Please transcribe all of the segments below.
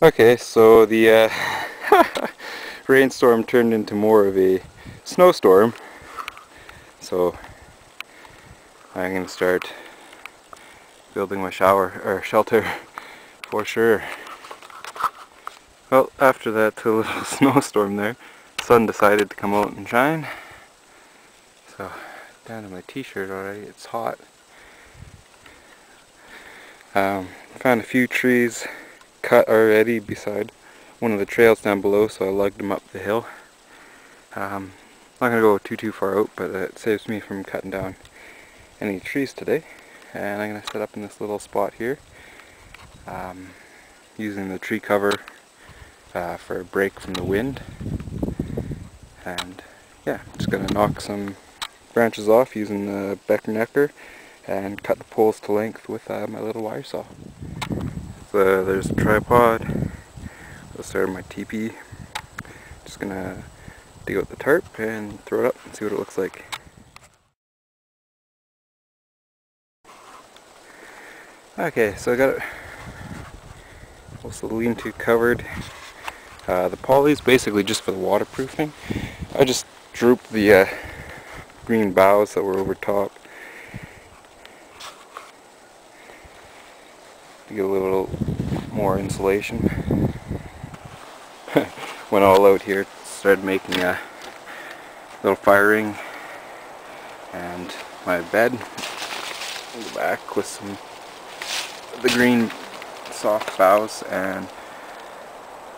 Okay, so the rainstorm turned into more of a snowstorm, so I'm going to start building my shelter for sure. Well, after that little snowstorm there, the sun decided to come out and shine, so down to my t-shirt already, it's hot. Found a few trees cut already beside one of the trails down below, so I lugged them up the hill. I'm not going to go too far out, but it saves me from cutting down any trees today. And I'm going to set up in this little spot here, using the tree cover for a break from the wind. And yeah, just going to knock some branches off using the Beck Necker and cut the poles to length with my little wire saw. So there's a tripod. I'll start my teepee. Just going to dig out the tarp and throw it up and see what it looks like. Okay, so I got it also lean-to covered. The poly is basically just for the waterproofing. I just drooped the green boughs that were over top to get a little more insulation. Went all out here, started making a little fire ring and my bed in the back with some of the green soft boughs, and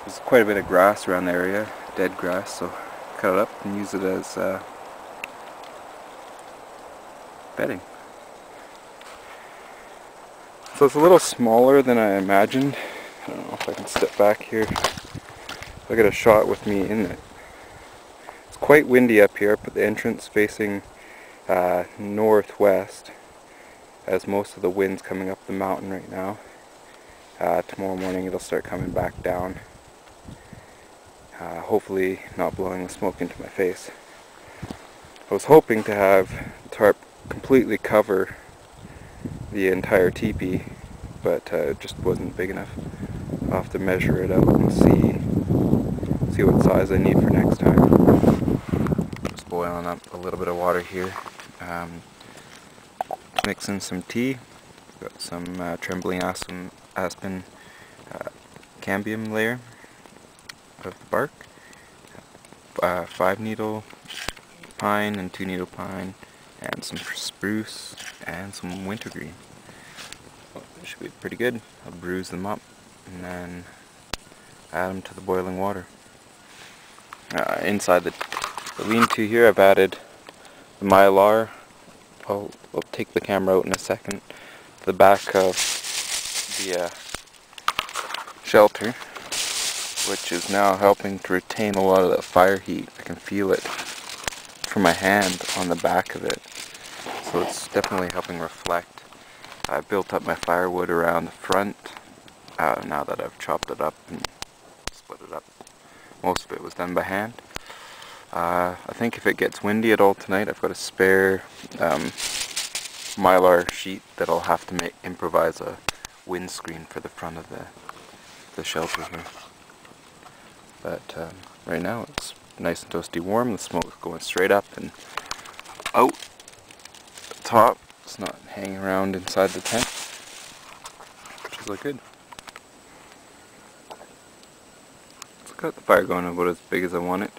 there's quite a bit of grass around the area, dead grass, so cut it up and use it as bedding. So it's a little smaller than I imagined. I don't know if I can step back here. I'll get a shot with me in it. It's quite windy up here. I put the entrance facing northwest, as most of the wind's coming up the mountain right now. Tomorrow morning it'll start coming back down. Hopefully not blowing the smoke into my face. I was hoping to have the tarp completely cover the entire teepee, but it just wasn't big enough. I'll have to measure it out and see what size I need for next time. Just boiling up a little bit of water here. Mixing some tea. Got some trembling aspen cambium layer of the bark. 5 needle pine and 2 needle pine, and some spruce and some wintergreen. Well, it should be pretty good. I'll bruise them up and then add them to the boiling water. Inside the lean-to here, I've added the mylar. I'll take the camera out in a second. The back of the shelter, which is now helping to retain a lot of that fire heat. I can feel it from my hand on the back of it, so it's definitely helping reflect. I built up my firewood around the front now that I've chopped it up and split it up. Most of it was done by hand. I think if it gets windy at all tonight, I've got a spare mylar sheet that I'll have to improvise a windscreen for the front of the shelter here. But right now it's nice and toasty warm. The smoke's going straight up and out the top. It's not hanging around inside the tent, which is good. It's got the fire going about as big as I want it.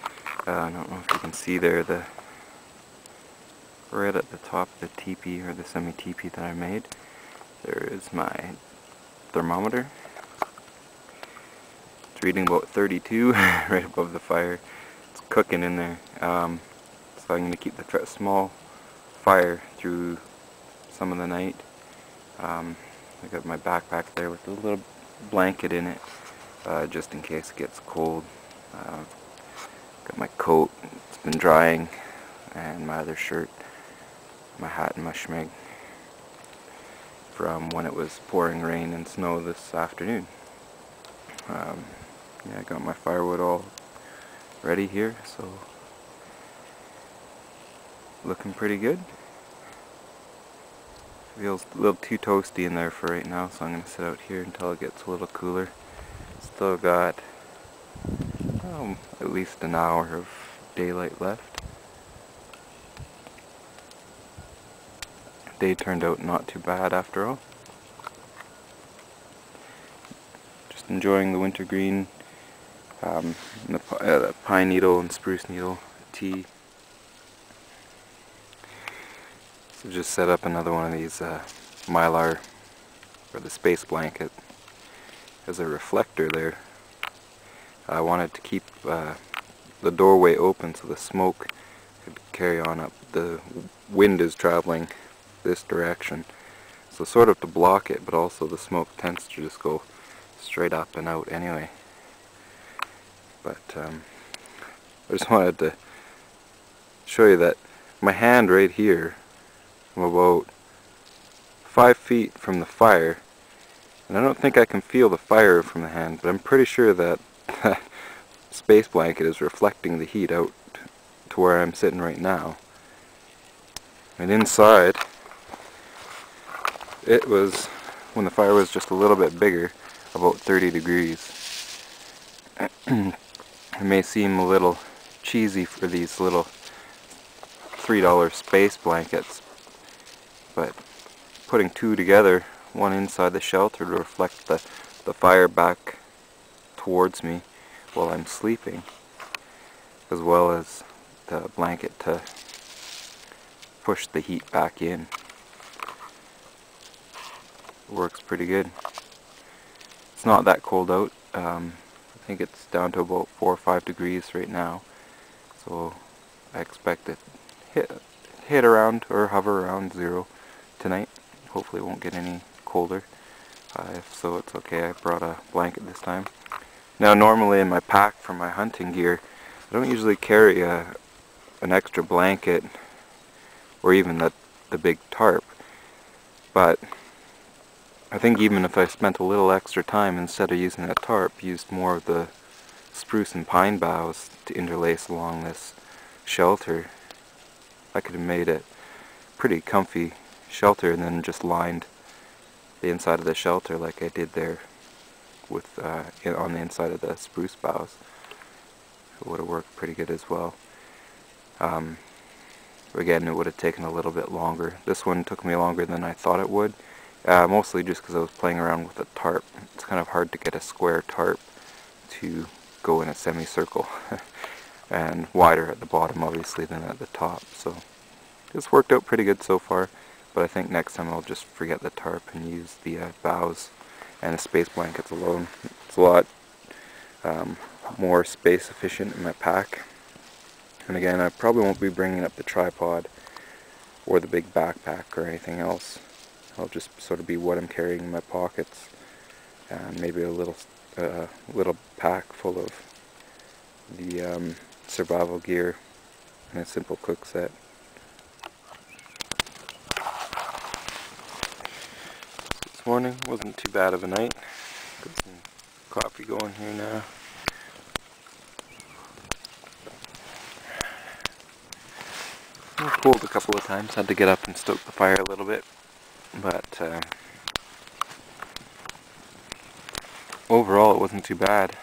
I don't know if you can see there, right at the top of the teepee, or the semi-teepee that I made, there is my thermometer. It's reading about 32 right above the fire. It's cooking in there. So I'm going to keep the small fire through some of the night. I got my backpack there with a little blanket in it, just in case it gets cold. Got my coat, it's been drying, and my other shirt, my hat and my schmeg from when it was pouring rain and snow this afternoon. Yeah, I got my firewood all ready here, so looking pretty good. Feels a little too toasty in there for right now, so I'm going to sit out here until it gets a little cooler. It's Still got at least an hour of daylight left. Day turned out not too bad after all. Just enjoying the wintergreen, and the pine needle and spruce needle tea. So just set up another one of these mylar, or the space blanket, as a reflector there. I wanted to keep the doorway open so the smoke could carry on up. The wind is traveling this direction, so sort of to block it, but also the smoke tends to just go straight up and out anyway. But I just wanted to show you that my hand right here, I'm about 5 feet from the fire, and I don't think I can feel the fire from the hand, but I'm pretty sure that that space blanket is reflecting the heat out to where I'm sitting right now. And inside, it was, when the fire was just a little bit bigger, about 30 degrees. It may seem a little cheesy for these little $3 space blankets, but putting two together, one inside the shelter to reflect the fire back towards me while I'm sleeping, as well as the blanket to push the heat back in. Works pretty good. It's not that cold out. I think it's down to about 4 or 5 degrees right now, so I expect it hit around or hover around 0 tonight. Hopefully it won't get any colder. If so, it's okay. I brought a blanket this time. Now normally in my pack for my hunting gear, I don't usually carry an extra blanket or even the big tarp, but I think even if I spent a little extra time, instead of using that tarp, used more of the spruce and pine boughs to interlace along this shelter, I could have made it pretty comfy shelter and then just lined the inside of the shelter like I did there with on the inside of the spruce boughs. It would have worked pretty good as well. Again, it would have taken a little bit longer. This one took me longer than I thought it would, mostly just because I was playing around with the tarp. It's kind of hard to get a square tarp to go in a semicircle and wider at the bottom obviously than at the top, so it's worked out pretty good so far. But I think next time I'll just forget the tarp and use the boughs and the space blankets alone. It's a lot more space efficient in my pack. And again, I probably won't be bringing up the tripod or the big backpack or anything else. I'll just sort of be what I'm carrying in my pockets, and maybe a little pack full of the survival gear and a simple cook set. This morning wasn't too bad of a night. Got some coffee going here now. I was cold a couple of times, had to get up and stoke the fire a little bit, but overall it wasn't too bad.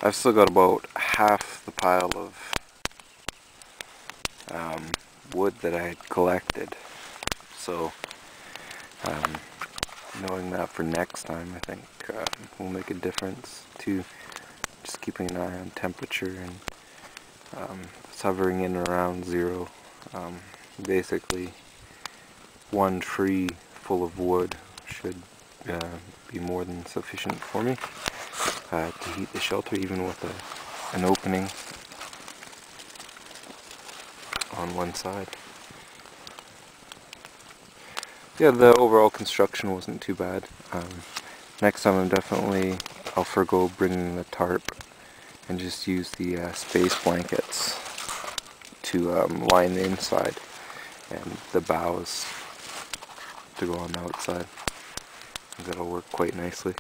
I've still got about half the pile of wood that I had collected, so knowing that for next time, I think will make a difference too. Just keeping an eye on temperature, and it's hovering in around 0. Basically, one tree full of wood should be more than sufficient for me to heat the shelter, even with an opening on one side. Yeah, the overall construction wasn't too bad. Next time I'll forgo bringing the tarp and just use the space blankets to line the inside and the boughs to go on the outside. That'll work quite nicely.